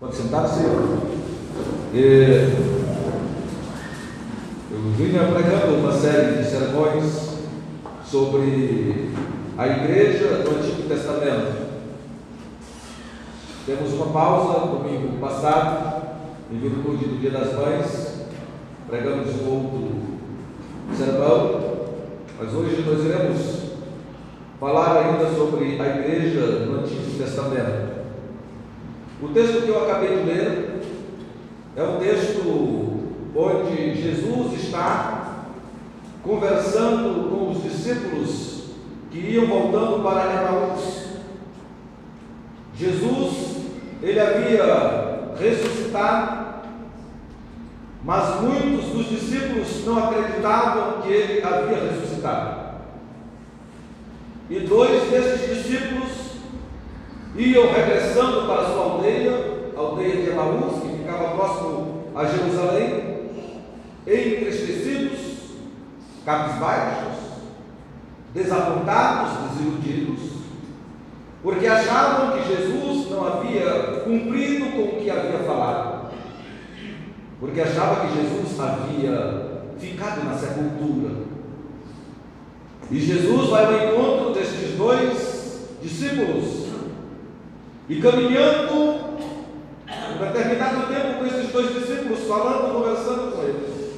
Pode sentar-se. Eu vinha pregando uma série de sermões sobre a igreja do Antigo Testamento. Temos uma pausa no domingo passado, em virtude do Dia das Mães, pregamos um outro sermão, mas hoje nós iremos falar ainda sobre a igreja do Antigo Testamento. O texto que eu acabei de ler é um texto onde Jesus está conversando com os discípulos que iam voltando para Emaús. Jesus, ele havia ressuscitado, mas muitos dos discípulos não acreditavam que ele havia ressuscitado. E dois desses discípulos iam regressando para sua aldeia, a aldeia de Emaús, que ficava próximo a Jerusalém, entristecidos, cabisbaixos, desapontados, desiludidos, porque achavam que Jesus não havia cumprido com o que havia falado, porque achavam que Jesus havia ficado na sepultura. E Jesus vai ao encontro destes dois discípulos, e caminhando um determinado tempo com esses dois discípulos, falando, conversando com eles.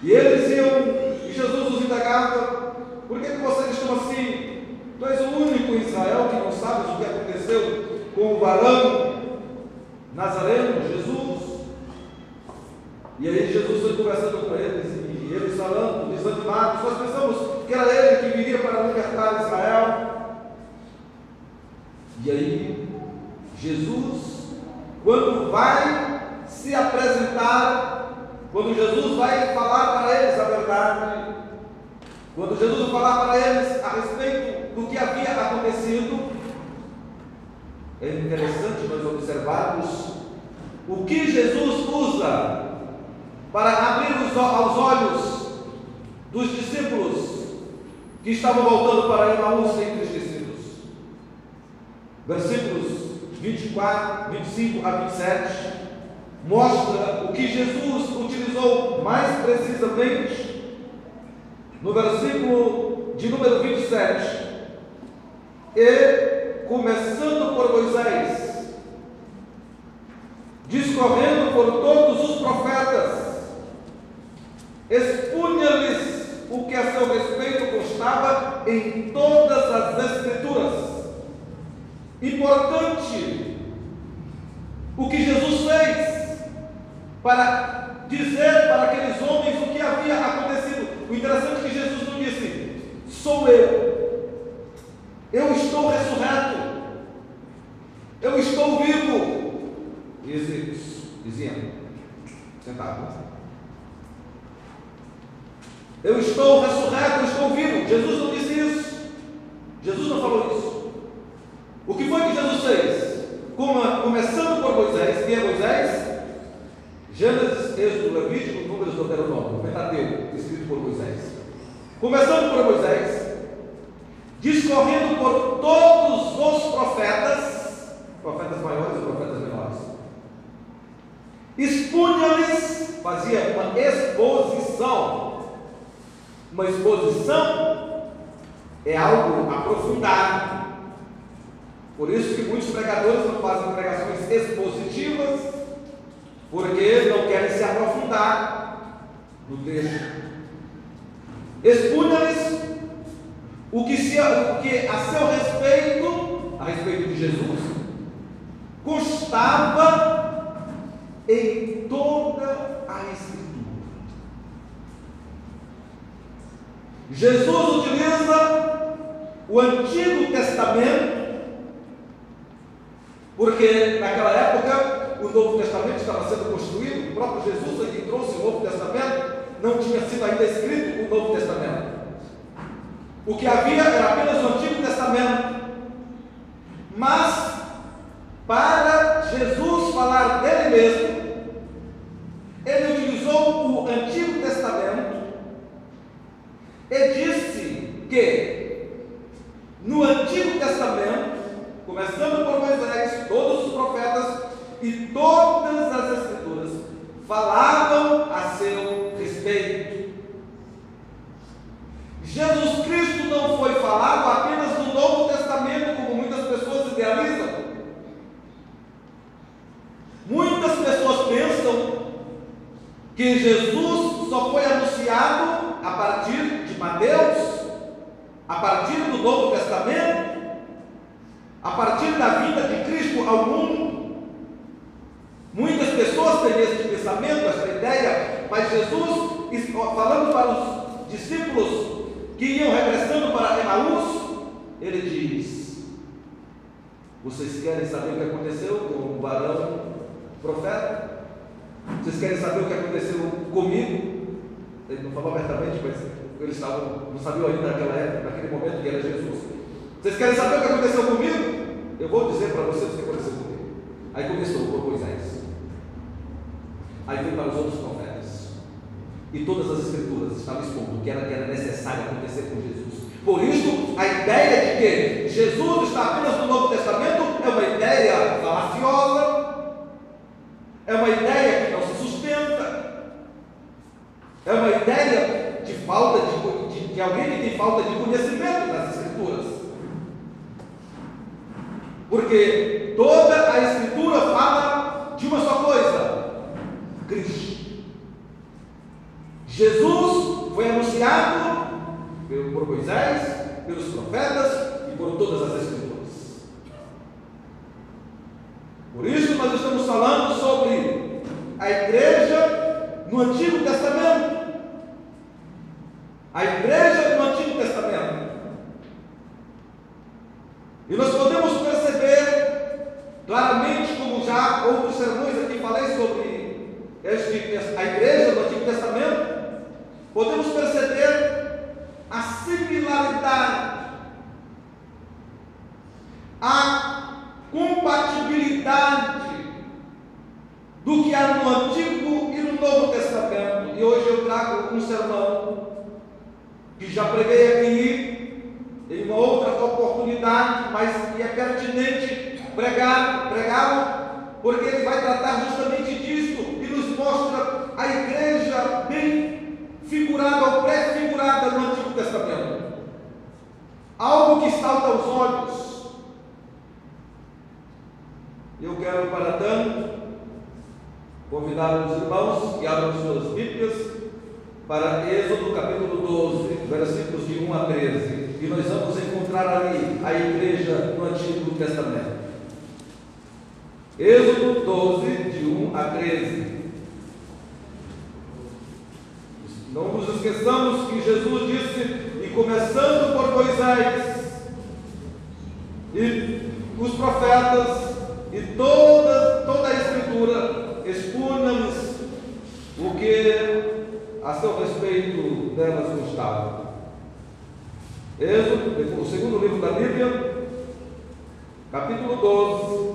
E eles iam, e Jesus os indagava: por que vocês estão assim? Tu és o único em Israel que não sabes o que aconteceu com o varão nazareno, Jesus? E aí Jesus foi conversando com eles, e eles falando, desanimados. Nós pensamos que era ele que viria para libertar Israel. E aí Jesus, quando vai se apresentar, quando Jesus vai falar para eles a verdade, quando Jesus vai falar para eles a respeito do que havia acontecido, é interessante nós observarmos o que Jesus usa para abrir aos olhos dos discípulos que estavam voltando para Emaús entristecidos. Versículos 24, 25 a 27 mostra o que Jesus utilizou mais precisamente no versículo de número 27. E, começando por Moisés, discorrendo por todos os profetas, expunha-lhes o que a seu respeito constava em todas as Escrituras. Importante o que Jesus fez para dizer para aqueles homens o que havia acontecido. O interessante é que Jesus não disse: sou eu estou ressurreto, eu estou vivo. Dizia, sentado. Eu estou ressurreto, eu estou vivo. Jesus não disse isso. Jesus não falou isso. O que foi que Jesus fez? Começando por Moisés. Quem é Moisés? Gênesis, Êxodo, Levítico, Números, Deuteronômio, Pentateuco, escrito por Moisés. Começando por Moisés, discorrendo por todos os profetas, profetas maiores e profetas menores, expunha-lhes, fazia uma exposição. Uma exposição é algo aprofundado. Por isso que muitos pregadores não fazem pregações expositivas, porque não querem se aprofundar no texto. Expunha-lhes o que a seu respeito, a respeito de Jesus, constava em toda a Escritura. Jesus utiliza o Antigo Testamento, porque naquela época o Novo Testamento estava sendo construído. O próprio Jesus, que trouxe o Novo Testamento, não tinha sido ainda escrito o Novo Testamento. O que havia era apenas o Antigo Testamento. Mas para Jesus falar dele mesmo, ele utilizou o Antigo Testamento e disse que no Antigo Testamento, começando por Moisés, todos os profetas e todas as Escrituras falavam a seu respeito. Jesus Cristo não foi falado apenas no Novo Testamento, como muitas pessoas idealizam. Muitas pessoas pensam que Jesus só foi anunciado a partir de Mateus, a partir do Novo Testamento, a partir da vinda de Cristo ao mundo. Muitas pessoas têm esse pensamento, essa ideia, mas Jesus, falando para os discípulos que iam regressando para Emaús, ele diz: vocês querem saber o que aconteceu com o varão profeta? Vocês querem saber o que aconteceu comigo? Ele não falou abertamente, mas eles não sabiam ainda naquela época, naquele momento, que era Jesus. Vocês querem saber o que aconteceu comigo? Eu vou dizer para vocês o que aconteceu comigo. Aí começou por Moisés, aí veio para os outros profetas, e todas as Escrituras estavam expondo o que era necessário acontecer com Jesus. Por isso, a ideia de que Jesus está apenas no Novo Testamento é uma ideia falaciosa, é uma ideia que não se sustenta, é uma ideia de falta de alguém que tem falta de conhecimento das Escrituras. Porque toda a Escritura fala de uma só coisa: Cristo. Jesus foi anunciado por Moisés, pelos profetas e por todas as Escrituras. Por isso nós estamos falando sobre a igreja no Antigo Testamento. A igreja no Antigo Testamento. E nós podemos perceber claramente, como já outros sermões aqui falei sobre a igreja no Antigo Testamento, podemos perceber a similaridade, a compatibilidade do que há no Antigo e no Novo Testamento. E hoje eu trago um sermão que já preguei aqui em uma outra oportunidade, mas que é pertinente pregá-lo, porque ele vai tratar justamente disso e nos mostra a igreja bem figurada ou prefigurada no Antigo Testamento. Algo que salta aos olhos. Eu quero, para tanto, convidar os irmãos que abram suas Bíblias para Êxodo capítulo 12, versículos de 1 a 13, e nós vamos encontrar ali a igreja no Antigo Testamento. Êxodo 12, de 1 a 13. Não nos esqueçamos que Jesus disse, e começando por Moisés, e os profetas, e toda a Escritura, expõe-nos o que a seu respeito delas constava. Êxodo, o segundo livro da Bíblia, capítulo 12,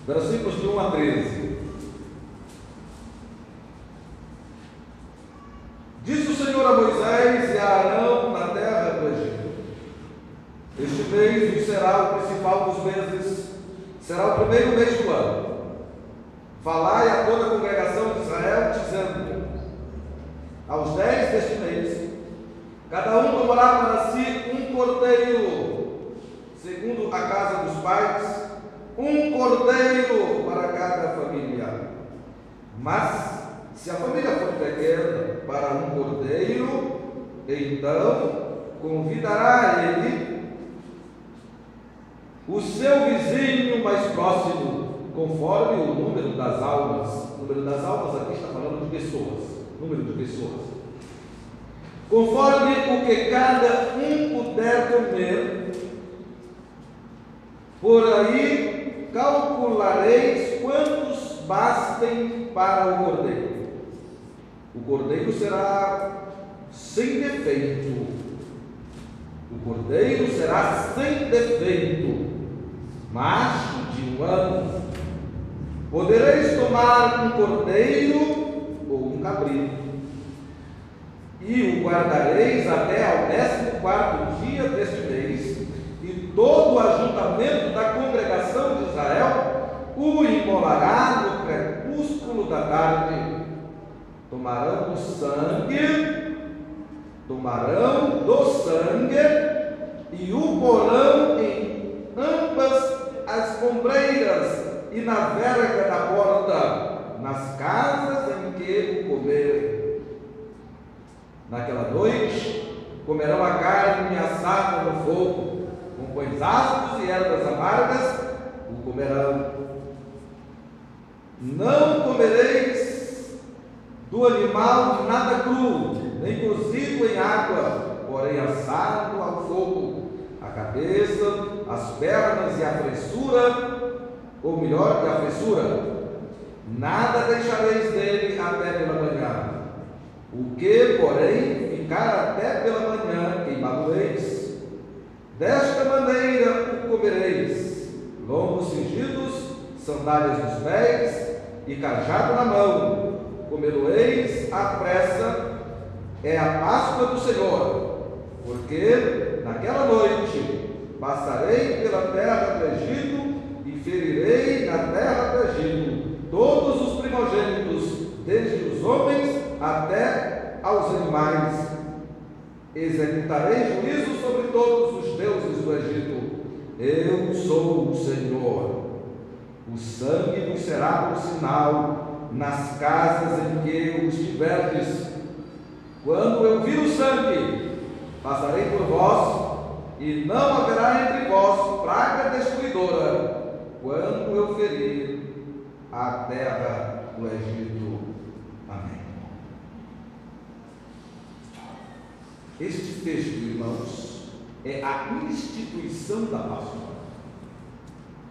versículos de 1 a 13. Disse o Senhor a Moisés e a Arão na terra do Egito: este mês será o principal dos meses, será o primeiro mês do ano. Falai a toda a congregação de Israel, dizendo: aos 10 deste mês, cada um tomará para si um cordeiro, segundo a casa dos pais, um cordeiro para cada família. Mas, se a família for pequena para um cordeiro, então convidará ele o seu vizinho mais próximo, conforme o número das almas. O número das almas aqui está falando de pessoas, número de pessoas. Conforme o que cada um puder comer, por aí calculareis quantos bastem para o cordeiro. O cordeiro será sem defeito. O cordeiro será sem defeito, macho de 1 ano. Podereis tomar um cordeiro ou um cabrito, e o guardareis até ao 14º dia deste mês, e todo o ajuntamento da congregação de Israel o imolará no crepúsculo da tarde. Tomarão do sangue e o porão em ambas as ombreiras e na verga da porta, nas casas em que o comerem. Naquela noite comerão a carne assada no fogo, com pães ásperos e ervas amargas o comerão. Não comereis do animal nada cru, nem cozido em água, porém assado ao fogo, a cabeça, as pernas e a fressura, ou melhor, a fressura. Nada deixareis dele até pela manhã. O que, porém, ficar até pela manhã, queimá-lo-eis. Desta maneira o comereis: lombos cingidos, sandálias nos pés e cajado na mão. Comê-lo-eis à pressa, é a Páscoa do Senhor. Porque naquela noite passarei pela terra do Egito e ferirei na terra do Egito todos os primogênitos, desde os homens até aos animais. Executarei juízo sobre todos os deuses do Egito. Eu sou o Senhor. O sangue vos será por sinal nas casas em que os tiverdes. Quando eu vir o sangue, passarei por vós, e não haverá entre vós praga destruidora, quando eu ferir a terra do Egito. Amém. Este texto, irmãos, é a instituição da Páscoa.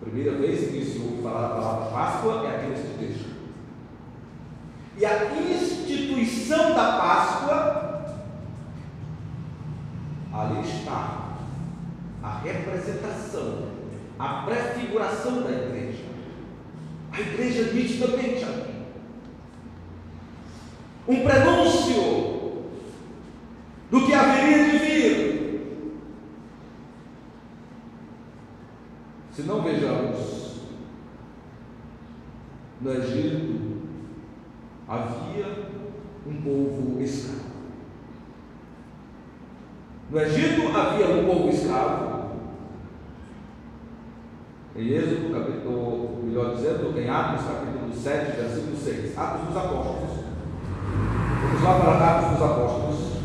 Primeira vez que se ouve falar a palavra Páscoa é aqui neste texto. E a instituição da Páscoa, ali está a representação, a prefiguração da igreja. A igreja nitidamente aqui. Um prenúncio do que haveria de vir. Se não vejamos, no Egito havia um povo escravo. No Egito havia um povo escravo. Em Êxodo, capítulo, melhor dizendo, em Atos, capítulo 7, versículo 6. Atos dos Apóstolos. Vamos lá para Atos dos Apóstolos.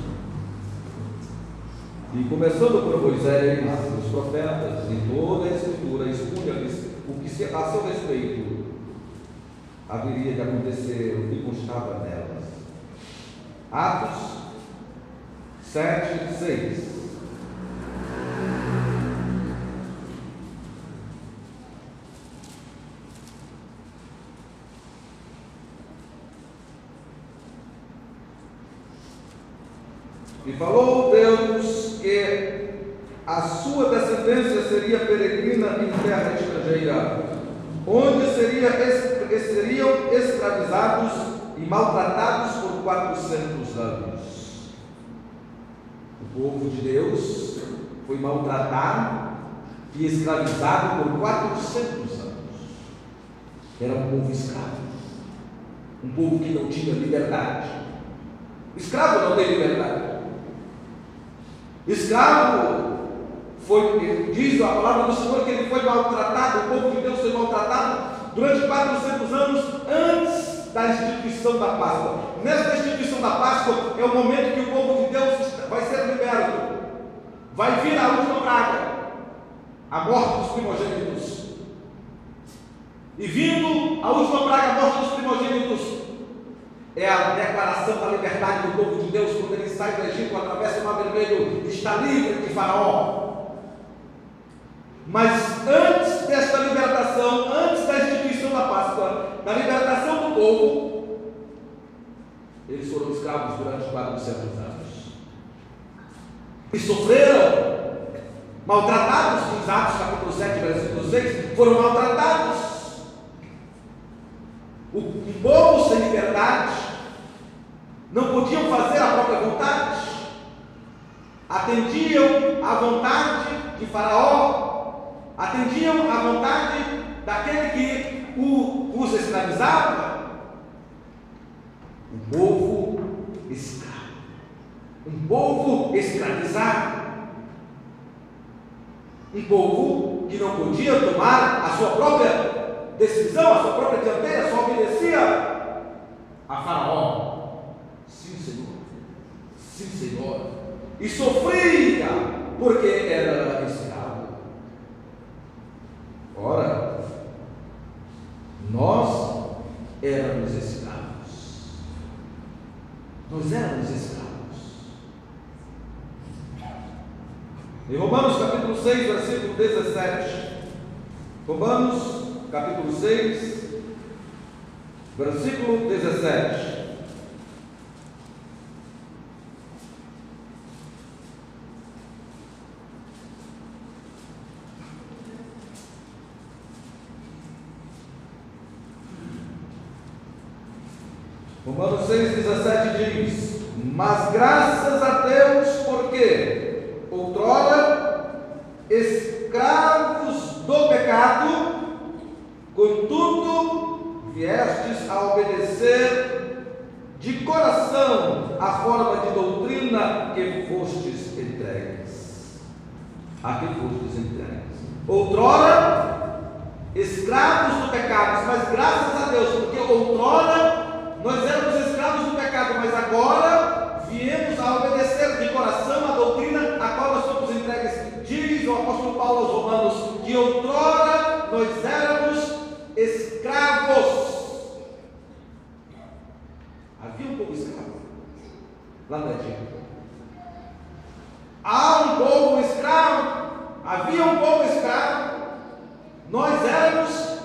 E começando por Moisés, os profetas, em toda a Escritura, expunha-lhes o que a seu respeito haveria de acontecer, o que constava nelas. Atos 7, 6. E falou Deus que a sua descendência seria peregrina em terra estrangeira, onde seriam escravizados e maltratados por 400 anos. O povo de Deus foi maltratado e escravizado por 400 anos. Era um povo escravo, um povo que não tinha liberdade. Escravo não tem liberdade. Escravo foi, diz a palavra do Senhor, que ele foi maltratado, o povo de Deus foi maltratado durante 400 anos antes da instituição da Páscoa. Nesta instituição da Páscoa é o momento que o povo de Deus vai ser liberto. Vai vir a última praga, a morte dos primogênitos. E vindo a última praga, a morte dos primogênitos, é a declaração da liberdade do povo de Deus quando ele sai do Egito, atravessa o Mar Vermelho, está livre de Faraó. Mas antes desta libertação, antes da instituição da Páscoa, da libertação do povo, eles foram escravos durante 400 anos. E sofreram, maltratados, nos Atos capítulo 7, versículo 6, foram maltratados. Um povo sem liberdade, não podiam fazer a própria vontade, atendiam à vontade de Faraó, atendiam à vontade daquele que escravizava? Um povo escravo, um povo escravizado, um povo que não podia tomar a sua própria decisão, a sua própria dianteira, só obedecia a Faraó. Sim, Senhor. Sim, Senhor. E sofria porque era escravo. Ora, nós éramos escravos. Nós éramos escravos. Em Romanos capítulo 6, versículo 17. Romanos capítulo 6, versículo 17. Romanos 6,17 diz: mas graças a Deus, porque outrora escravos do pecado, contudo viestes a obedecer de coração a forma de doutrina que fostes entregues. A que fostes entregues. Outrora escravos do pecado, mas graças a Deus, porque outrora nós éramos escravos do pecado, mas agora viemos a obedecer de coração a doutrina a qual nós fomos entregues. Diz o apóstolo Paulo aos Romanos que outrora nós éramos escravos. Havia um povo escravo lá no Egito. Há um povo escravo. Havia um povo escravo. Nós éramos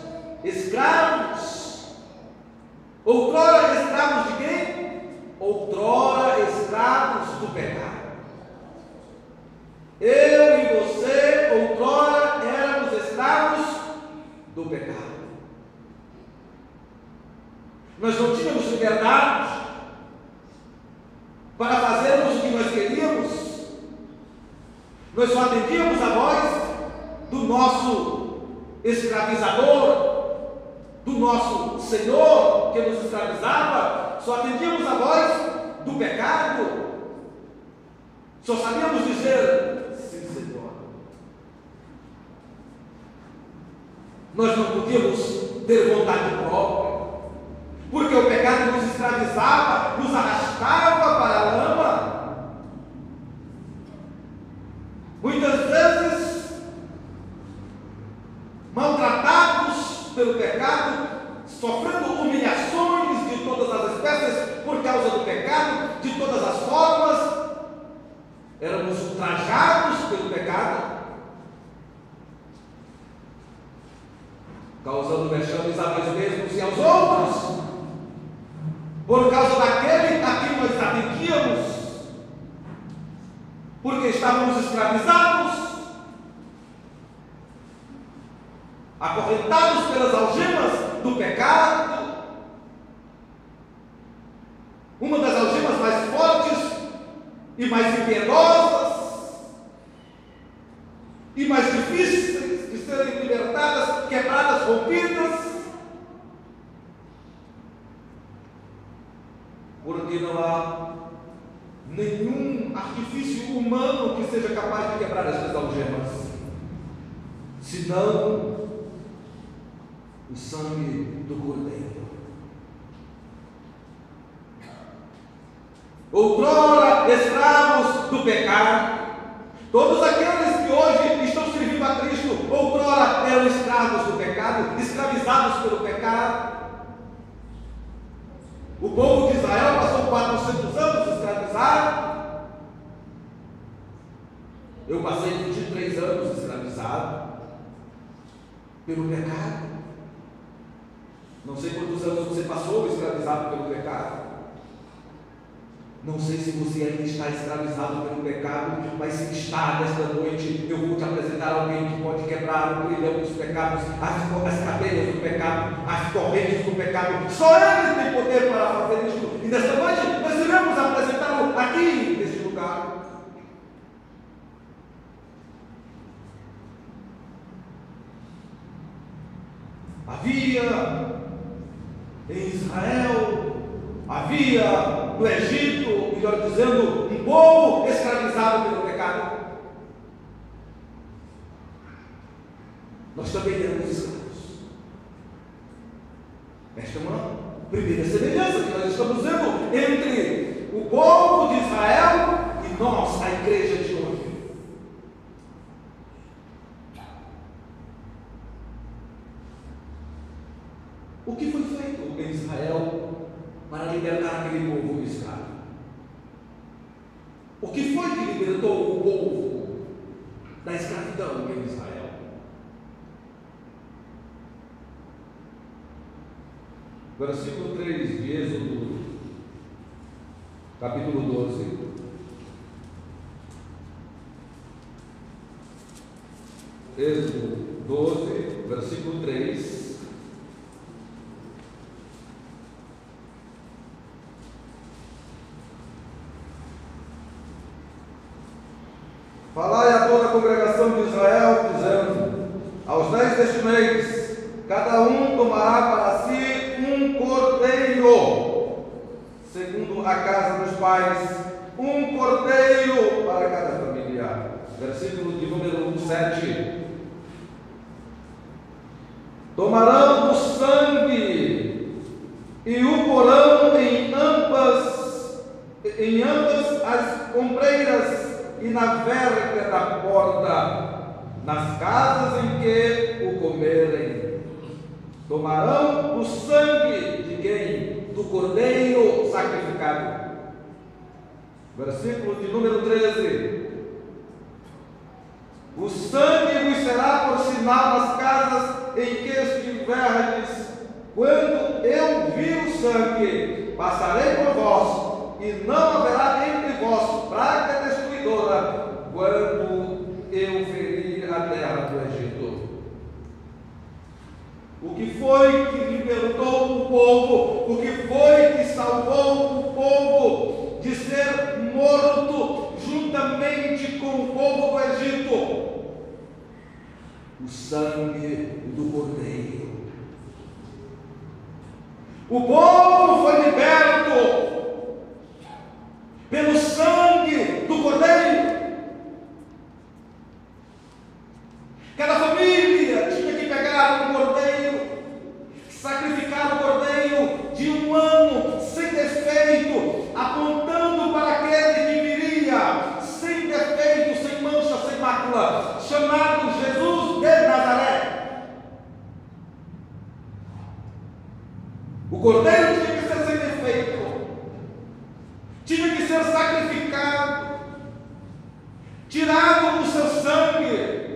escravos. Outrora escravos de quem? Outrora escravos do pecado. Eu e você, outrora éramos escravos do pecado. Nós não tínhamos liberdade para fazermos o que nós queríamos. Nós só atendíamos a voz do nosso escravizador, do nosso Senhor que nos escravizava. Só atendíamos a voz do pecado. Só sabíamos dizer sim, Senhor. Nós não podíamos ter vontade própria, porque o pecado nos escravizava, nos arrastava para a lama. Muitas vezes maltratados pelo pecado, sofrendo humilhações de todas as espécies por causa do pecado, de todas as formas, éramos ultrajados pelo pecado, causando vexames a nós mesmos e aos outros, por causa daquele a quem nós atendíamos, porque estávamos escravizados, acorrentados pelas algemas do pecado, uma das algemas mais fortes e mais impiedosas e mais difíceis de serem libertadas, quebradas, rompidas, porque não há nenhum artifício humano que seja capaz de quebrar estas algemas, senão o sangue do Cordeiro. Outrora escravos do pecado, todos aqueles que hoje estão servindo a Cristo, outrora eram escravos do pecado, escravizados pelo pecado. O povo de Israel passou 400 anos escravizado. Eu passei 23 anos escravizado pelo pecado. Não sei quantos anos você passou escravizado pelo pecado. Não sei se você ainda está escravizado pelo pecado, mas se está nesta noite, eu vou te apresentar alguém que pode quebrar o grilhão dos pecados, as cadeias do pecado, as correntes do pecado. Só Ele tem poder para fazer isso. E nesta noite nós iremos apresentá-lo aqui, neste lugar. Havia Em Israel havia, no Egito, melhor dizendo, um povo escravizado pelo pecado. Nós também éramos escravos. Esta é uma primeira semelhança que nós estamos vendo entre o povo de Israel e nós, a igreja de hoje. O que foi feito em Israel para libertar aquele povo escravo? O que foi que libertou o povo da escravidão em Israel? Versículo 3 de Êxodo, capítulo 12. Êxodo 12, versículo 3. Falai a toda a congregação de Israel, dizendo: aos 10 deste mês, cada um tomará para si um cordeiro, segundo a casa dos pais, um cordeiro para cada família. Versículo de número 7. Tomarão o sangue e o porão em ambas as ombreiras e na verga da porta, nas casas em que o comerem. Tomarão o sangue de quem? Do cordeiro sacrificado. Versículo de número 13. O sangue vos será por sinal nas casas em que estiverdes. Quando eu vir o sangue, passarei por vós, e não haverá entre vós praga destruidora, quando eu ferir a terra do Egito. O que foi que libertou o povo? O que foi que salvou o povo de ser morto juntamente com o povo do Egito? O sangue do cordeiro. O povo foi liberto pelo sangue do cordeiro. Cada família tinha que pegar um cordeiro, sacrificar o cordeiro de um ano, sem defeito, apontando para aquele que viria, sem defeito, sem mancha, sem mácula, chamado Jesus de Nazaré. O cordeiro tinha que ser sem defeito, tinha que ser sacrificado, tirado o seu sangue,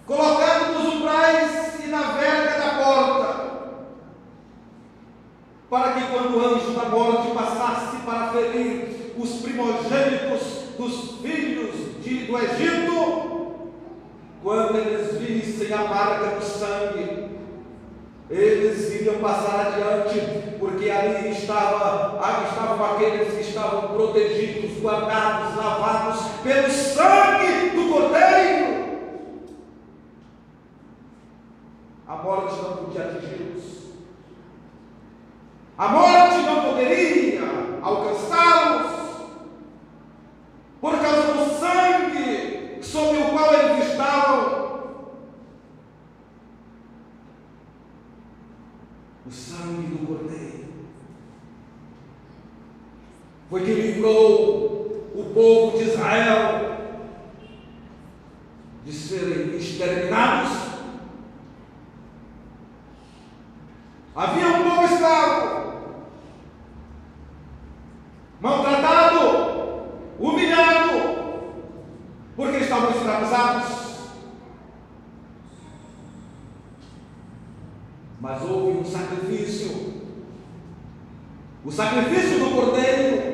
colocado nos umbrais e na verga da porta, para que quando o anjo da morte passasse para ferir os primogênitos dos filhos do Egito, quando eles vissem a marca do sangue, eles iriam passar adiante, porque ali estavam aqueles que estavam protegidos, guardados, lavados pelo sangue do cordeiro. A morte não podia atingi-los, a morte não poderia alcançá-los, por causa do sangue sobre o qual eles estavam. O sangue do cordeiro foi que livrou o povo de Israel de serem exterminados. Havia um povo escravo, maltratado, humilhado, porque estavam escravizados. Mas houve um sacrifício, o sacrifício do cordeiro,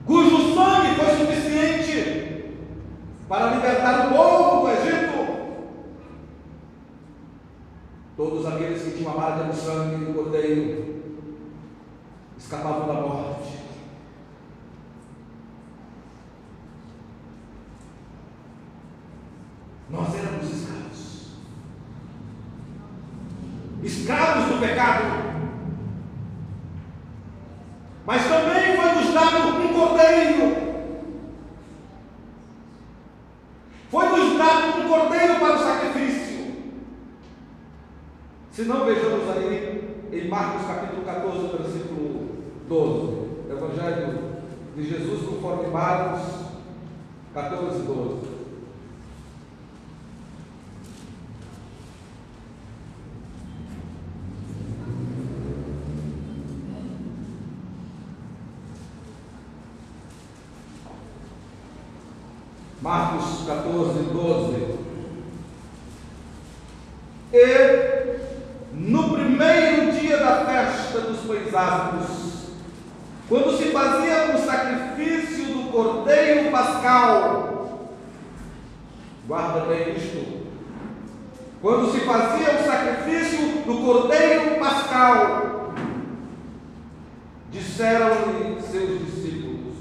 cujo sangue foi suficiente para libertar o povo do Egito. Todos aqueles que tinham a marca do sangue do cordeiro escapavam da morte. Nós éramos escravos. escravos do pecado. Mas também foi nos dado um cordeiro. Foi nos dado um cordeiro para o sacrifício. Se não, vejamos aí em Marcos capítulo 14, versículo 12. Evangelho de Jesus conforme Marcos 14, 12. Marcos 14, 12. E no primeiro dia da festa dos pães asmos, quando se fazia o sacrifício do cordeiro pascal, guarda bem isto, quando se fazia o sacrifício do cordeiro pascal, disseram-lhe seus discípulos,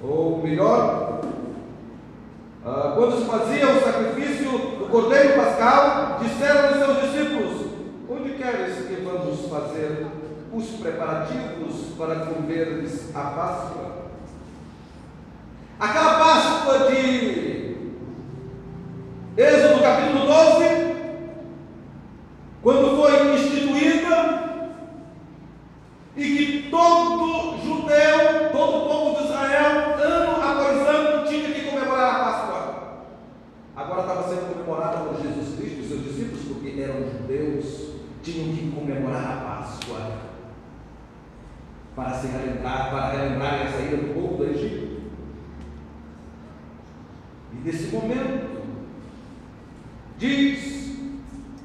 ou melhor, quando se fazia o sacrifício do cordeiro pascal, disseram-lhe seus discípulos: onde queres que vamos fazer os preparativos para comermos a Páscoa? Aquela Páscoa de Êxodo capítulo 12, quando foi instituída e que todo judeu, todo o povo de Israel, ano após ano, tinha que comemorar a Páscoa. Agora estava sendo comemorada por Jesus Cristo e seus discípulos, porque eram judeus, tinham que comemorar a Páscoa para se relembrar, para relembrar a saída do povo do Egito. E nesse momento, diz,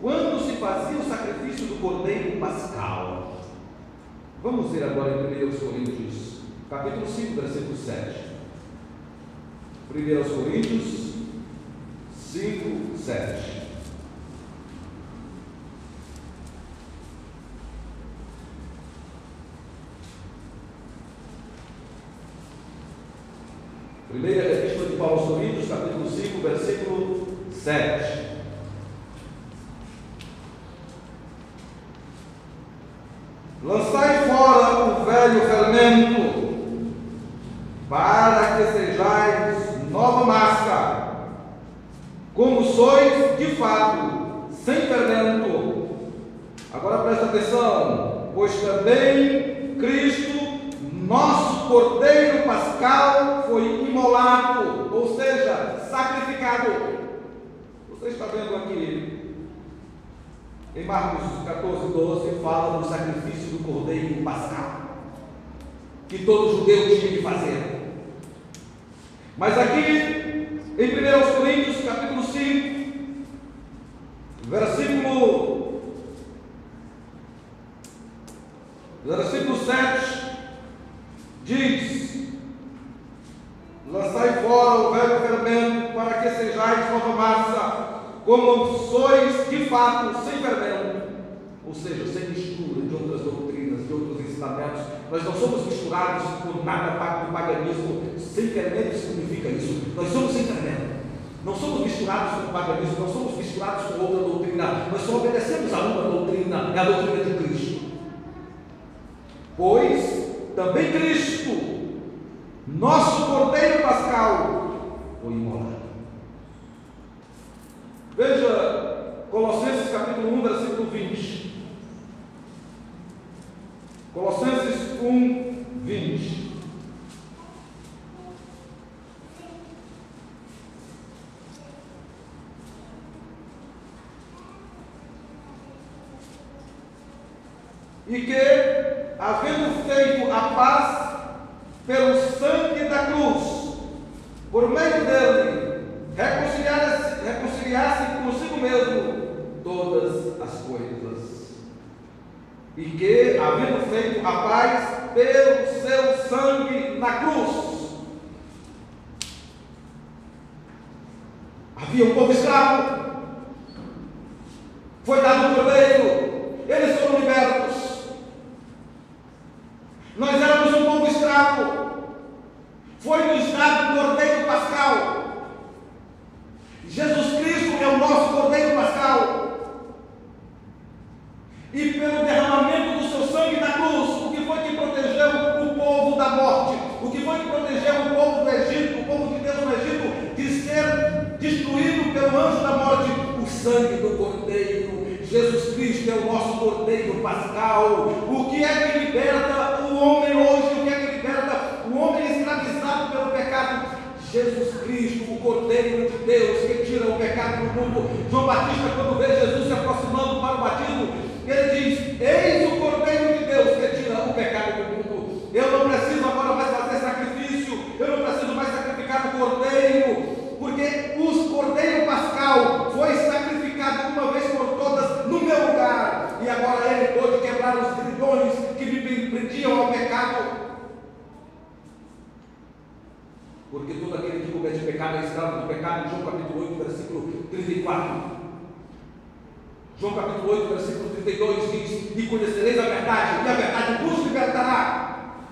quando se fazia o sacrifício do cordeiro pascal. Vamos ver agora em 1 Coríntios, capítulo 5, versículo 7. 1 Coríntios 5, 7. Primeira Epístola de Paulo aos Coríntios, capítulo 5, versículo 7. Lançai fora o velho fermento, para que sejais nova massa, como sois de fato, sem fermento. Agora presta atenção, pois também Cristo, nosso cordeiro pascal, foi imolado, ou seja, sacrificado. Você está vendo aqui em Marcos 14, 12, fala do sacrifício do cordeiro pascal, que todo judeu tinha que fazer. Mas aqui, em 1 Coríntios, capítulo 5, versículo 7, diz: lançai fora o velho fermento, para que sejais nova massa, como sois de fato, sem fermento, ou seja, sem mistura de outras doutrinas, de outros ensinamentos. Nós não somos misturados por nada do paganismo. Sem fermento significa isso. Nós somos sem fermento. Não somos misturados com o paganismo, não somos misturados com outra doutrina. Nós só obedecemos a uma doutrina, é a doutrina de Cristo. Pois também Cristo, nosso cordeiro pascal, foi imolado. Veja Colossenses capítulo 1, versículo 20. Colossenses 1, 20. E que, havendo feito a paz pelo sangue da cruz, por meio dele, reconciliasse consigo mesmo todas as coisas, e que, havendo feito a paz pelo seu sangue na cruz, havia um povo escravo, foi dado um cordeiro, eles foram libertos. Nós éramos um povo escravo, foi-nos dado um cordeiro pascal. Jesus Cristo é o nosso cordeiro pascal. sangue do Cordeiro. Jesus Cristo é o nosso Cordeiro Pascal. O que é que liberta o homem hoje? O que é que liberta o homem escravizado pelo pecado? Jesus Cristo, o Cordeiro de Deus, que tira o pecado do mundo. João Batista, quando vê Jesus se aproximando para o batismo, ele diz: eis o Cordeiro de Deus que tira o pecado do mundo. Eu não preciso agora mais fazer sacrifício, eu não preciso mais sacrificar o Cordeiro, porque o Cordeiro Pascal foi sacrificado uma vez por todas no meu lugar, e agora ele pôde quebrar os grilhões que me prendiam ao pecado. Porque todo aquele que comete pecado é escravo do pecado. João capítulo 8, versículo 34. João capítulo 8, versículo 32 diz: e conhecereis a verdade, e a verdade vos libertará.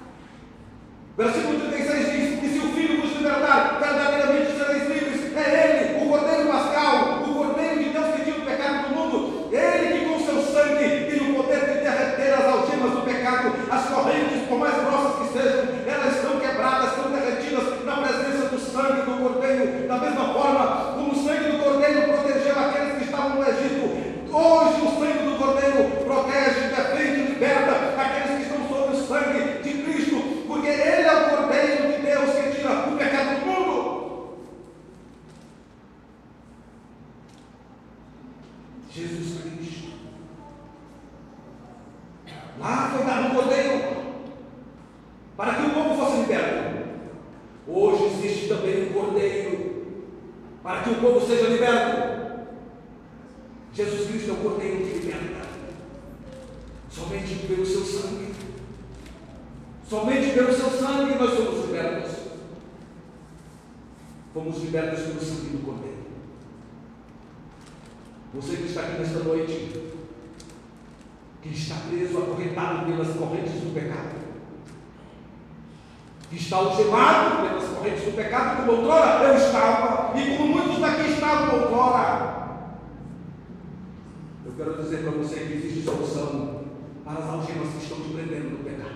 Versículo 36 diz: e se o Filho vos libertar, verdadeiramente sereis livres. É Ele, o Cordeiro Pascal, o Cordeiro de Deus que tira o pecado do mundo. Ele que com seu sangue tem o poder de derreter as algemas do pecado, as correntes, por mais grossas que sejam, elas estão quebradas, estão derretidas na presença do sangue do Cordeiro. Da mesma forma como o sangue do Cordeiro protegeu aqueles que estavam no Egito, hoje o sangue do Cordeiro protege, defende, liberta aqueles que estão sob o sangue de Cristo, porque Ele é o Cordeiro de Deus que tira o pecado do mundo. Jesus Cristo. Lá foi dado o Cordeiro para que o povo fosse liberto. Hoje existe também um Cordeiro para que o povo seja liberto. Jesus Cristo é o Cordeiro que liberta. Somente pelo seu sangue. Somente pelo seu sangue nós somos libertos. Fomos libertos pelo sangue do Cordeiro. Você que está aqui nesta noite, que está preso, acorrentado pelas correntes do pecado, que está algemado pelas correntes do pecado, como outrora eu estava, e como muitos daqui estavam outrora. Eu quero dizer para você que existe solução para as algemas que estão te prendendo no pecado.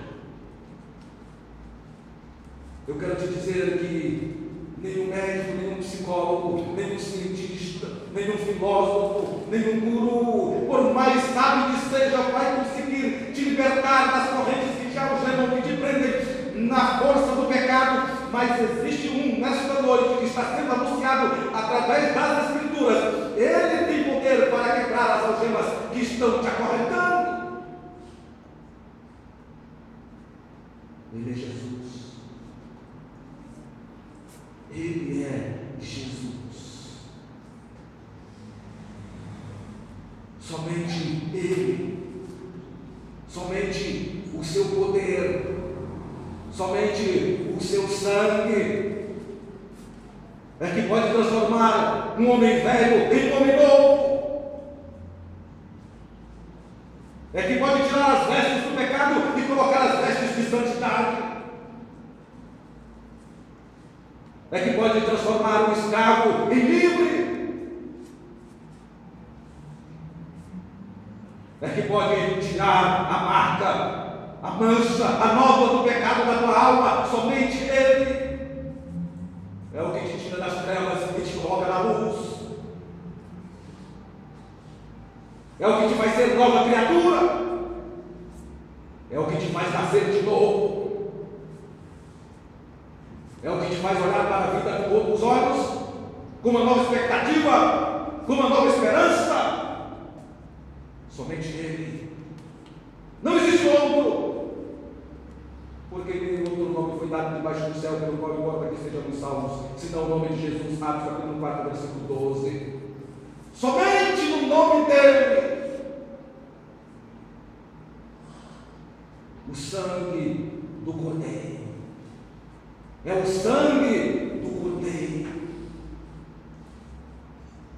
Eu quero te dizer que nenhum médico, nenhum psicólogo, nenhum cientista, nenhum filósofo, nenhum guru, por mais sábio que seja, vai conseguir te libertar das correntes que te algemam, que te prendem na força do pecado. Mas existe um nesta noite que está sendo anunciado através das Escrituras. Ele tem poder para quebrar as algemas que estão te acorrentando. Ele é Jesus. Ele é Jesus. Somente Ele, somente o seu poder, somente o seu sangue é que pode transformar um homem velho em um homem novo. É que pode tirar as vestes do pecado e colocar as vestes de santidade. É que pode transformar um escravo em livre. É que pode tirar a marca, a mancha, a nova do pecado da tua alma. Somente Ele é o que te tira das trevas e te coloca na luz. É o que te faz ser nova criatura. É o que te faz nascer de novo. É o que te faz olhar para a vida com outros olhos, com uma nova expectativa, com uma nova esperança. Somente Ele. Não existe outro. Porque nenhum outro nome foi dado debaixo do céu pelo qual importa que sejamos salvos, senão o nome de Jesus. Atos capítulo 4, versículo 12. Somente no nome dEle. O sangue do Cordeiro. É o sangue do Cordeiro,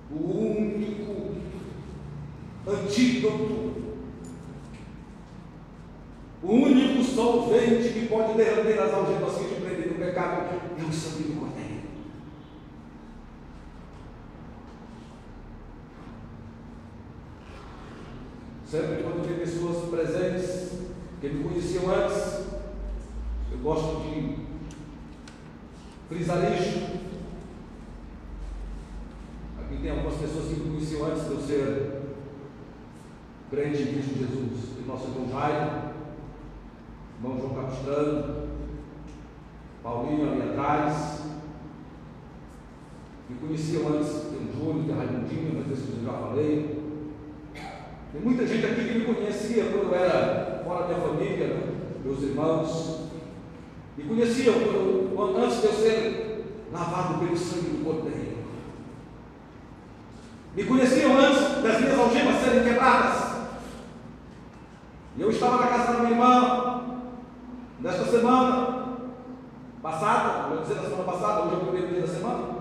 o único antídoto, o único solvente que pode derreter as algemas que te prendem no pecado é o sangue do Cordeiro. Sempre quando tem pessoas presentes que me conheciam antes, eu gosto de frisar isso. Aqui tem alguns algumas pessoas que me conheciam antes de eu ser crente em Cristo Jesus. O nosso irmão Jairo, irmão João Capistrano, Paulinho ali atrás. Me conheciam antes, tem o Júlio, tem o Raimundinho, mas desse eu já falei. Tem muita gente aqui que me conhecia quando eu era fora da minha família, né? Meus irmãos. Me conheciam antes de eu ser lavado pelo sangue do Cordeiro. Me conheciam antes das minhas algemas serem quebradas. E eu estava na casa da minha irmã, nesta semana passada, vou dizer na semana passada, hoje é o primeiro dia da semana.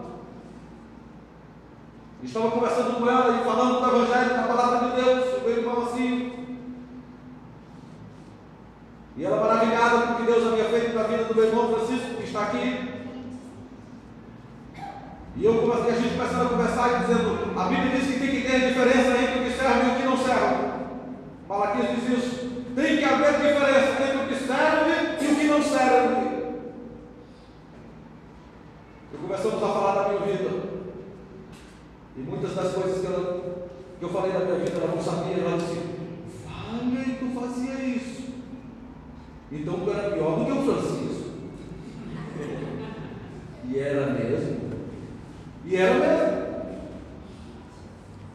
Estava conversando com ela e falando do Evangelho, da palavra de Deus, o meu irmão assim. E ela maravilhada com o que Deus havia feito na vida do meu irmão Francisco, que está aqui. E a gente começando a conversar e dizendo, a Bíblia diz que tem que ter diferença entre o que serve e o que não serve. Malaquias diz isso. Tem que haver diferença entre o que serve e o que não serve. E começamos a falar da minha vida. E muitas das coisas que eu falei da minha vida, ela não sabia. Ela disse, vale, tu fazia isso. Então tu era pior do que o Francisco. E era mesmo. E era mesmo.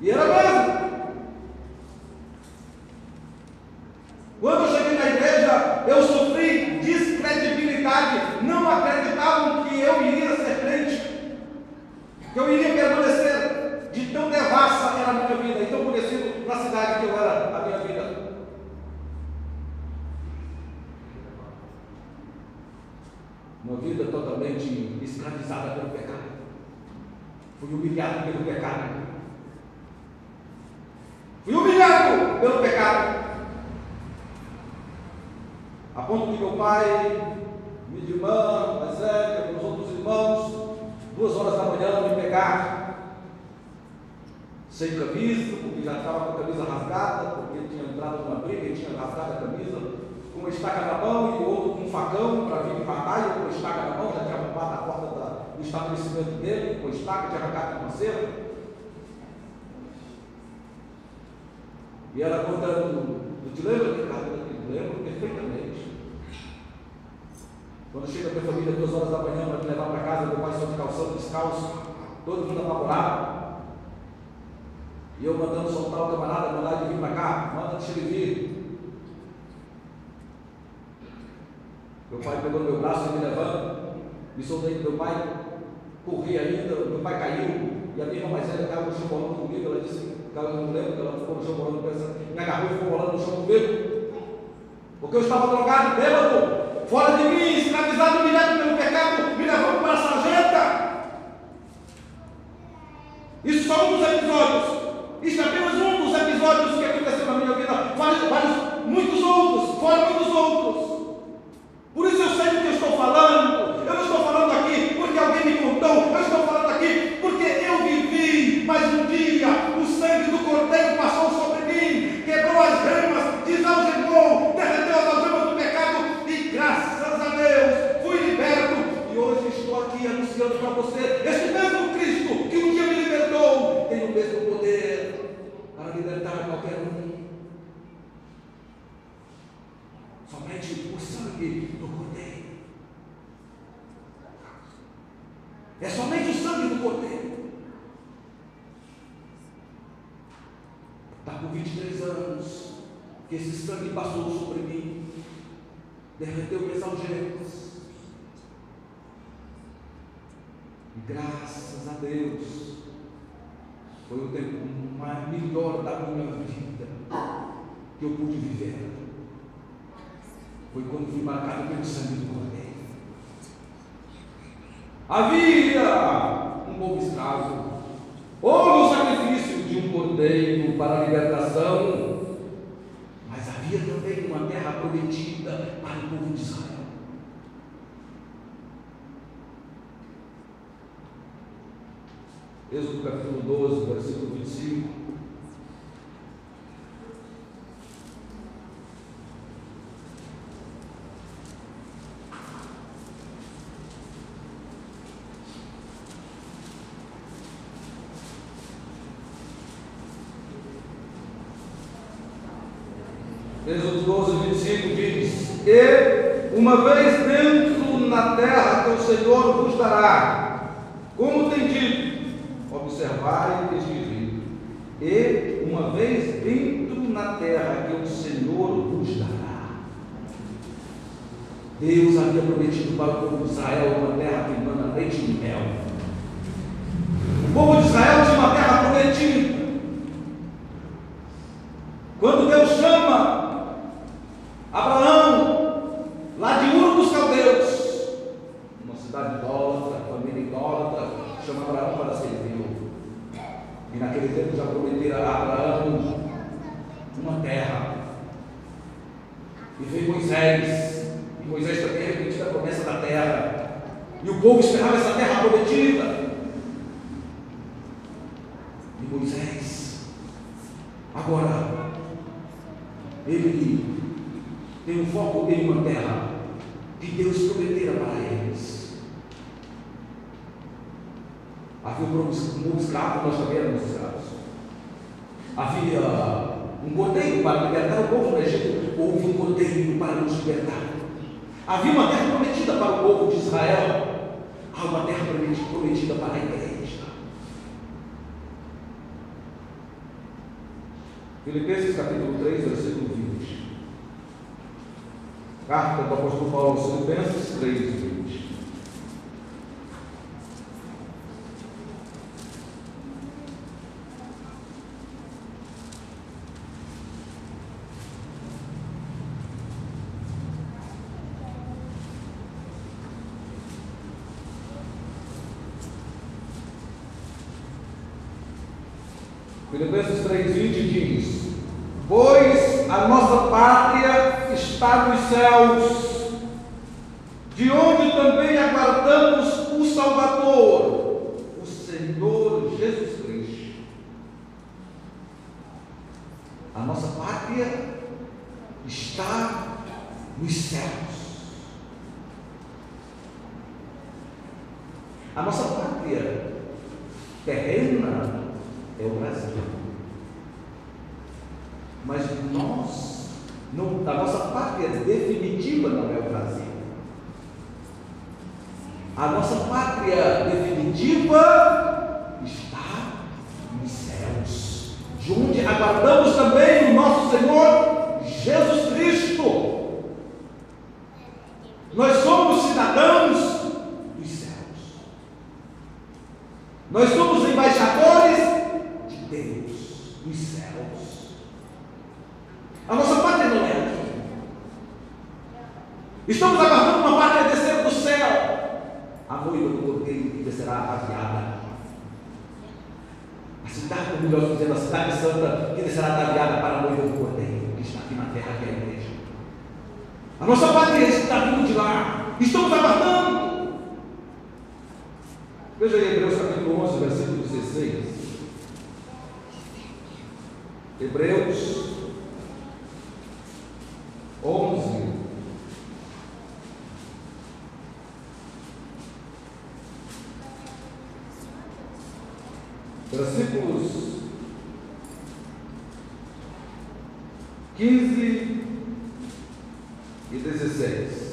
E era mesmo. Quando eu cheguei na igreja, eu sofri descredibilidade. Não acreditavam que eu iria ser crente, que eu iria permanecer. De tão devassa era a minha vida, e tão conhecido na cidade que eu era a minha vida. Uma vida totalmente escravizada pelo pecado. Fui humilhado pelo pecado. Fui humilhado pelo pecado. A ponto que meu pai, minha irmã, mais velha, meus outros irmãos, 2 horas da manhã me pegar sem camisa, porque já estava com a camisa rasgada, porque tinha entrado numa briga e tinha rasgado a camisa, com uma estaca na mão e o outro com um facão para vir me matar, e eu com a estaca na mão, já tinha arrombado a porta do estabelecimento dele, com a estaca, tinha arrancado com a cera. E ela contando, eu te lembro, Ricardo? Eu lembro perfeitamente. Quando chega a minha família 2 horas da manhã para me levar para casa, meu pai só de calção, descalço, todo mundo apavorado. E eu mandando soltar o camarada, mandar ele vir para cá, manda deixa ele vir. Meu pai pegou no meu braço e me levando, me soltei do meu pai, corri ainda, meu pai caiu, e a minha irmã mais velha caiu no chão rolando comigo, ela disse, ela não lembra que ela ficou no chão rolando, me agarrou e ficou rolando no chão comigo, porque eu estava drogado, bêbado, fora de mim, escravizado, humilhado pelo pecado, me levando para a sarjeta. Isso só um dos episódios. Isso é apenas um dos episódios que aconteceu na minha vida. Muitos outros, fora muitos outros. Por isso eu sei do que eu estou falando. Eu não estou falando aqui porque alguém me contou. Eu estou falando aqui porque eu vivi. Mas um dia o sangue do Cordeiro passou sobre mim, quebrou as ramas, desalgemou, derreteu as algemas do pecado e graças a Deus fui liberto. E hoje estou aqui anunciando para você, esse mesmo Cristo que um dia me libertou, tem o mesmo poder para libertar qualquer um. Somente o sangue do Cordeiro. É somente o sangue do Cordeiro. Está com 23 anos que esse sangue passou sobre mim, derreteu minhas algemas. E graças a Deus, foi o tempo melhor da minha vida que eu pude viver. Foi quando fui marcado pelo sangue do Cordeiro. Havia um povo escravo. Houve o sacrifício de um cordeiro para a libertação, mas havia também uma terra prometida para o povo de Israel. Êxodo capítulo 12, versículo 25. Êxodo 12, 25 diz: E uma vez dentro na terra que o Senhor vos dará, como tem dito, observai este rito. E uma vez dentro na terra que o Senhor vos dará. Deus havia prometido para o povo de Israel uma terra que emana leite e mel. O povo de Israel tinha uma terra prometida. Quando Deus chama Abraão, lá de Ur dos Caldeus, uma cidade idólatra, família idólatra, chama Abraão para servir. E naquele tempo já prometeram a Abraão uma terra. E veio Moisés, e Moisés também repetiu a promessa da terra. E o povo esperava essa terra prometida. E Moisés, agora, ele tem um foco em uma terra que Deus prometera para eles. Havia um povo escravo, nós também éramos escravos. Havia um cordeiro para libertar o povo do Egito. Houve um cordeiro para nos libertar. Havia uma terra prometida para o povo de Israel. Há uma terra prometida para a igreja. Filipenses capítulo 3, versículo 20. Carta do apóstolo Paulo aos Filipenses 3, 20. Filipenses 3,20 diz: Pois a nossa pátria está nos céus, de onde também aguardamos o Salvador, o Senhor Jesus Cristo. A nossa pátria está nos céus. A nossa pátria terrena é o Brasil. Mas a nossa pátria definitiva não é o Brasil. A nossa pátria definitiva está nos céus, de onde aguardamos também o nosso Senhor Jesus Cristo. Nós somos cidadãos dos céus. Nós somos embaixadores de Deus, dos céus. A nossa pátria não é aqui. Estamos aguardando uma pátria descer do céu, a noiva do cordeiro que descerá ataviada. A cidade, como nós dizemos, a cidade santa que descerá ataviada para a noiva do cordeiro, que está aqui na terra, que é a igreja. A nossa pátria está vindo de lá. Estamos aguardando. Veja aí Hebreus capítulo 11, versículo 16. Hebreus 11, versículos 15 e 16.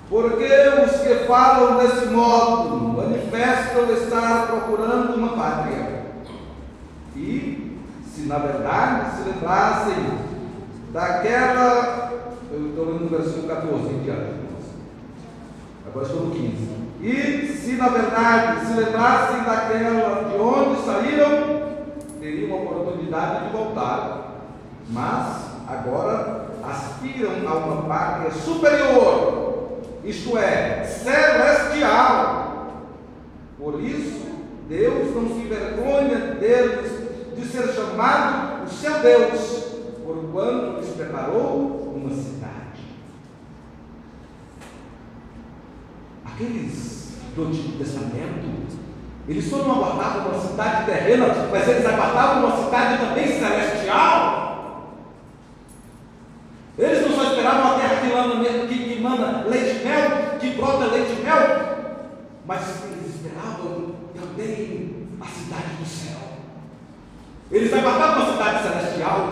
Porque os que falam desse modo manifestam estar procurando uma pátria. E, se na verdade se lembrassem daquela, eu estou lendo no versículo 14 em diante, agora estou no 15. E, se na verdade se lembrassem daquela de onde saíram, teriam a oportunidade de voltar. Mas, agora, aspiram a uma pátria superior, isto é, celestial. Por isso, Deus não se envergonha deles de ser chamado o seu Deus, porquanto lhes preparou uma cidade. Aqueles do Antigo Testamento, eles só não aguardavam uma cidade terrena, mas eles aguardavam uma cidade também celestial. Eles não só esperavam uma terra que manda leite e mel, que brota leite e mel, mas eles esperavam também a cidade do céu. Eles aguardavam uma cidade celestial.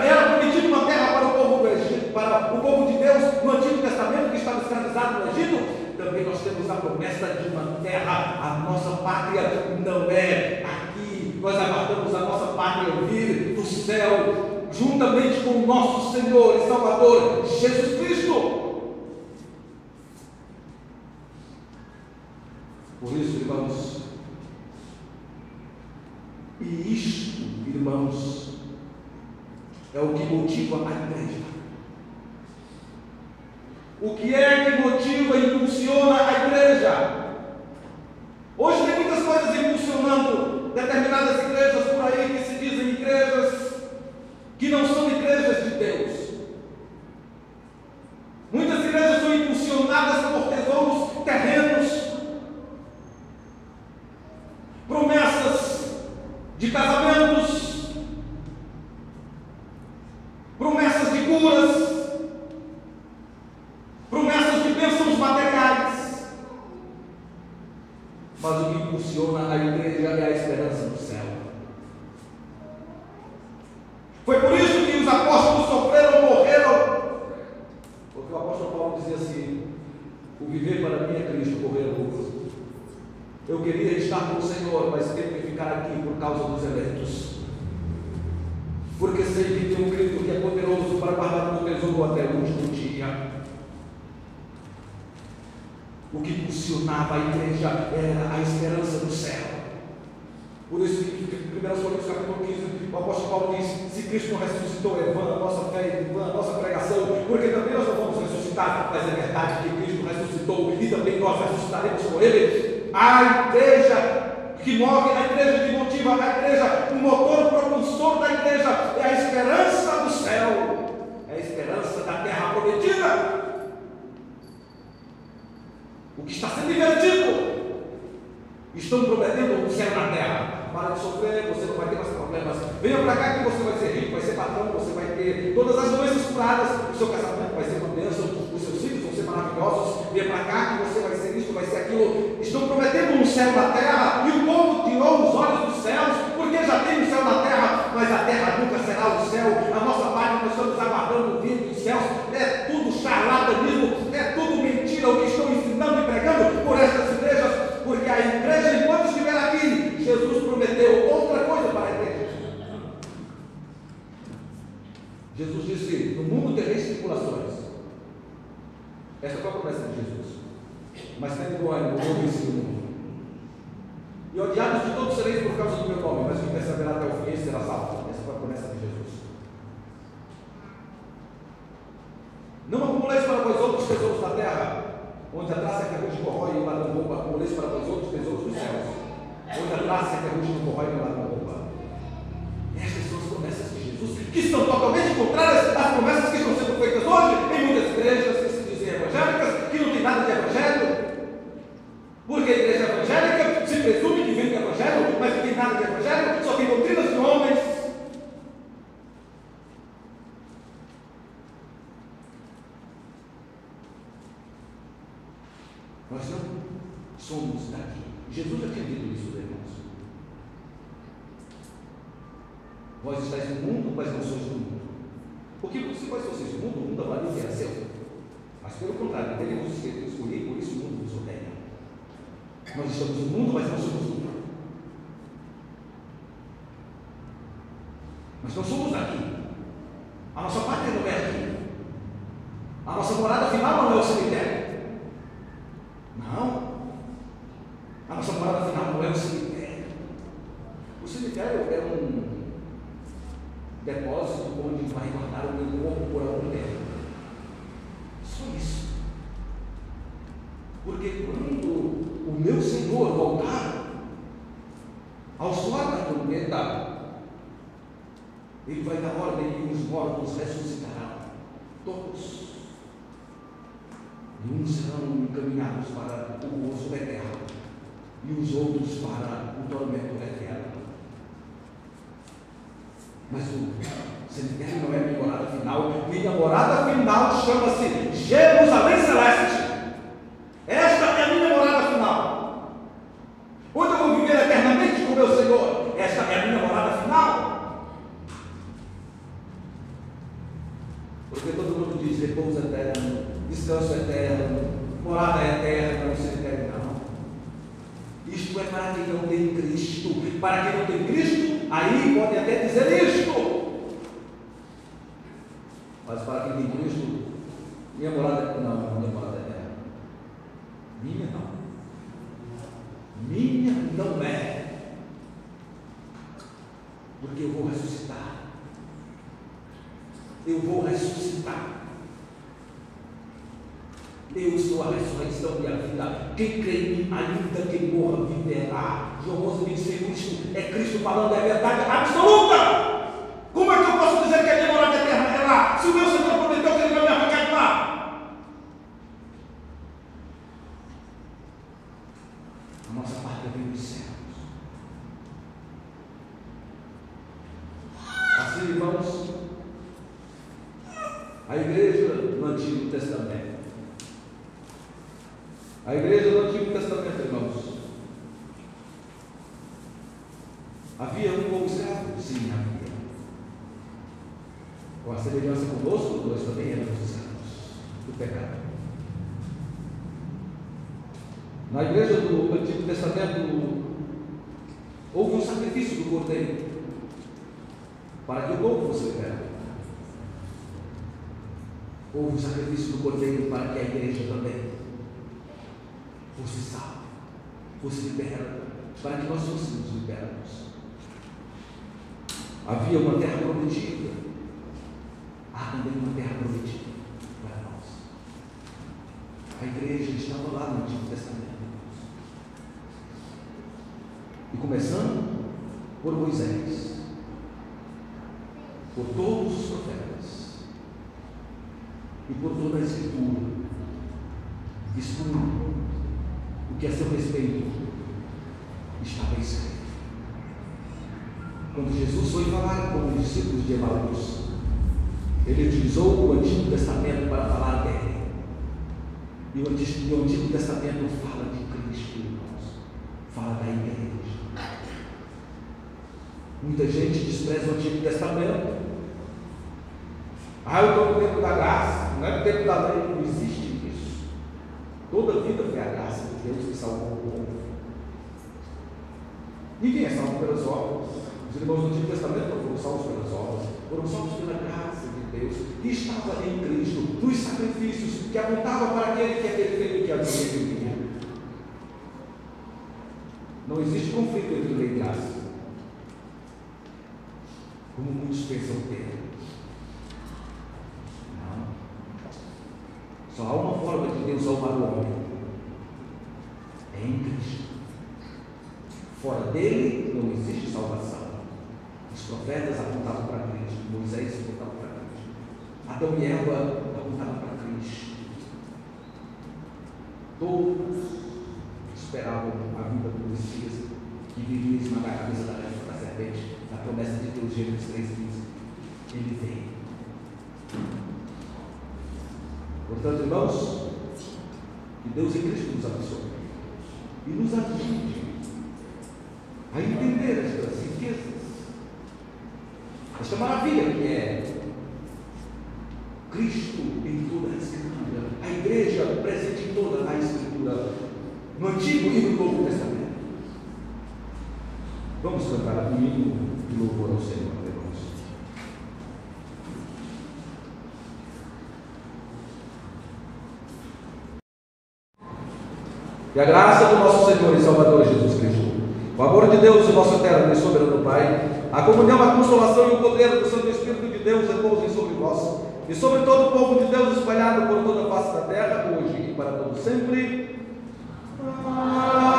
Era prometido uma terra para o povo do Egito, para o povo de Deus no Antigo Testamento que estava escravizado no Egito. Também nós temos a promessa de uma terra. A nossa pátria não é aqui. Nós aguardamos a nossa pátria vir do céu, juntamente com o nosso Senhor e Salvador Jesus Cristo. Por isso, irmãos, e isto, irmãos, é o que motiva a igreja. O que é que motiva e impulsiona a igreja? Hoje tem muitas coisas impulsionando determinadas igrejas por aí que se dizem igrejas que não são igrejas de Deus. Muitas igrejas são impulsionadas por tesouros terrenos, promessas de casamentos, promessas de curas, promessas de bênçãos materiais. Mas o que impulsiona a igreja é a esperança do céu. Foi por isso que os apóstolos sofreram, morreram, porque o apóstolo Paulo dizia assim: o viver para mim é Cristo, morrer é lucro. Eu queria estar com o Senhor, mas tenho que ficar aqui por causa dos eleitos, porque sei que tem um Cristo que é poderoso para guardar o meu tesouro até o último dia. O que impulsionava a igreja era a esperança do céu. Por isso que em 1 Coríntios capítulo 15, o apóstolo Paulo diz: se Cristo não ressuscitou, é vã a nossa fé, é vã a nossa pregação, porque também nós não vamos ressuscitar, mas é verdade que Cristo ressuscitou e também nós ressuscitaremos com Ele. A igreja que move, a igreja que motiva, a igreja, o motor propulsor da igreja é a esperança do céu, é a esperança da terra prometida. O que está sendo invertido. Estão prometendo um céu na terra. Para de sofrer, você não vai ter mais problemas. Venha para cá que você vai ser rico, vai ser patrão, você vai ter todas as doenças curadas. O seu casamento vai ser uma bênção, os seus filhos vão ser maravilhosos. Venha para cá que você vai ser isso, vai ser aquilo. Estão prometendo um céu na terra e o povo tirou os olhos dos céus, porque já tem um céu na terra, mas a terra nunca será o céu. A nossa parte nós estamos aguardando o vir dos céus. É tudo charlatanismo, é tudo mentira o que estão ensinando e pregando por estas igrejas. Porque a igreja, enquanto estiver aqui, Jesus prometeu outra coisa para a igreja. Jesus disse: no mundo tereis tribulações. Essa foi a promessa de Jesus. Mas tende bom ânimo, eu venci o mundo. E odiados de todos sereis por causa do meu nome, mas quem perseverar até o fim, esse será salvo. Essa foi a promessa de Jesus. Não acumuleis para vós outros tesouros na terra, onde a traça que a ferrugem corrói e o ladrão rouba. Acumuleis para vós outros tesouros dos céus, onde a traça que a ferrugem não corrói e o ladrão rouba. Estas são as promessas de Jesus, que estão totalmente contrárias às promessas que estão sendo feitas hoje em muitas igrejas que se dizem evangélicas, que não tem nada de evangelho. Porque a igreja evangélica se presume que vem do evangelho, mas não tem nada de evangelho, só tem doutrinas de homens. Nós não somos daqui. Jesus já tinha dito isso, irmãos. Vós estáis no mundo, mas não sois do mundo. Porque se vós fosseis do mundo, o mundo avalia o que era seu. Mas pelo contrário, ele vos escolheu, por isso o mundo vos odeia. Nós estamos no mundo, mas não somos do mundo. Nós não somos daqui. A nossa pátria não é aqui. A nossa morada final não é o cemitério. Não. A nossa morada final não é o cemitério. O cemitério é um depósito onde vai guardar o meu corpo por algum tempo. Só isso. Porque quando o meu Senhor voltar, ao soar da trombeta, Ele vai dar ordem e os mortos ressuscitarão. Todos. E uns serão encaminhados para o gozo eterno, e os outros para o tormento eterno. Mas o cemitério não é a minha morada final. Minha morada final chama-se Jerusalém Celeste. Esta é a minha morada final, onde eu vou viver eternamente com o meu Senhor. Esta é a minha morada final. repouso eterno, descanso eterno, morada eterna no cemitério, não. Isto é para quem não tem Cristo. Para quem não tem Cristo, aí pode até dizer isto. Mas para quem tem Cristo, minha morada, não, minha morada é eterna. Minha não. Minha não é. Porque eu vou ressuscitar. Eu vou ressuscitar. Eu sou a ressurreição e a vida. Quem crê em mim, ainda que morra, viverá. João 11:26, Cristo é Cristo falando, é verdade absoluta. Como é que eu posso dizer que a minha morada eterna é lá, se o meu Senhor prometeu que Ele vai me arrancar de lá? A nossa pátria vem dos céus. Assim, irmãos, a igreja no Antigo Testamento. A igreja do Antigo Testamento, irmãos, havia um povo escravo? Sim, havia. Com a semelhança conosco, nós também éramos escravos do pecado. Na igreja do Antigo Testamento, houve um sacrifício do cordeiro para que o povo fosse liberto. Houve um sacrifício do cordeiro para que a igreja também fosse salva, fosse liberta, para que nós fôssemos libertos. Havia uma terra prometida. Há também uma terra prometida para nós. A igreja estava lá no Antigo Testamento. E começando por Moisés, por todos os profetas e por toda a Escritura, expondo o que a seu respeito estava escrito. Quando Jesus foi falar com os discípulos de Emaús, ele utilizou o Antigo Testamento para falar dele. E o Antigo Testamento fala de Cristo, irmãos, fala da igreja. Muita gente despreza o Antigo Testamento. Eu estou no tempo da graça, não é no tempo da lei, não existe isso. Toda a vida foi a graça de Deus que salvou o povo. Ninguém é salvo pelas obras. Os irmãos do Antigo Testamento não foram salvos pelas obras, foram salvos pela graça de Deus, que estava em Cristo, nos sacrifícios, que apontava para aquele que é perfeito, que havia de vir. Não existe conflito entre lei e graça, como muitos pensam ter. Não. Só há uma forma de Deus salvar o homem: é em Cristo. Fora dele não existe salvação. Os profetas apontavam para Cristo, Moisés apontava para Cristo, Adão e Eva apontavam para Cristo. Todos esperavam a vinda do Messias, que viria esmagar a cabeça da serpente, na promessa de Deus, Gênesis 3:15. Ele veio. Portanto, irmãos, que Deus em Cristo nos abençoe e nos ajude a entender estas riquezas, esta maravilha que é Cristo em toda a Escritura, a igreja presente em toda a Escritura, no Antigo e no Novo Testamento. Vamos cantar um hino de louvor ao Senhor, irmãos. E a graça do nosso Senhor e Salvador Jesus Cristo, o amor de Deus, o nosso eterno e soberano Pai, a comunhão, a consolação e o poder do Santo Espírito de Deus repousem sobre vós e sobre todo o povo de Deus espalhado por toda a face da terra, hoje e para todo sempre. Amém.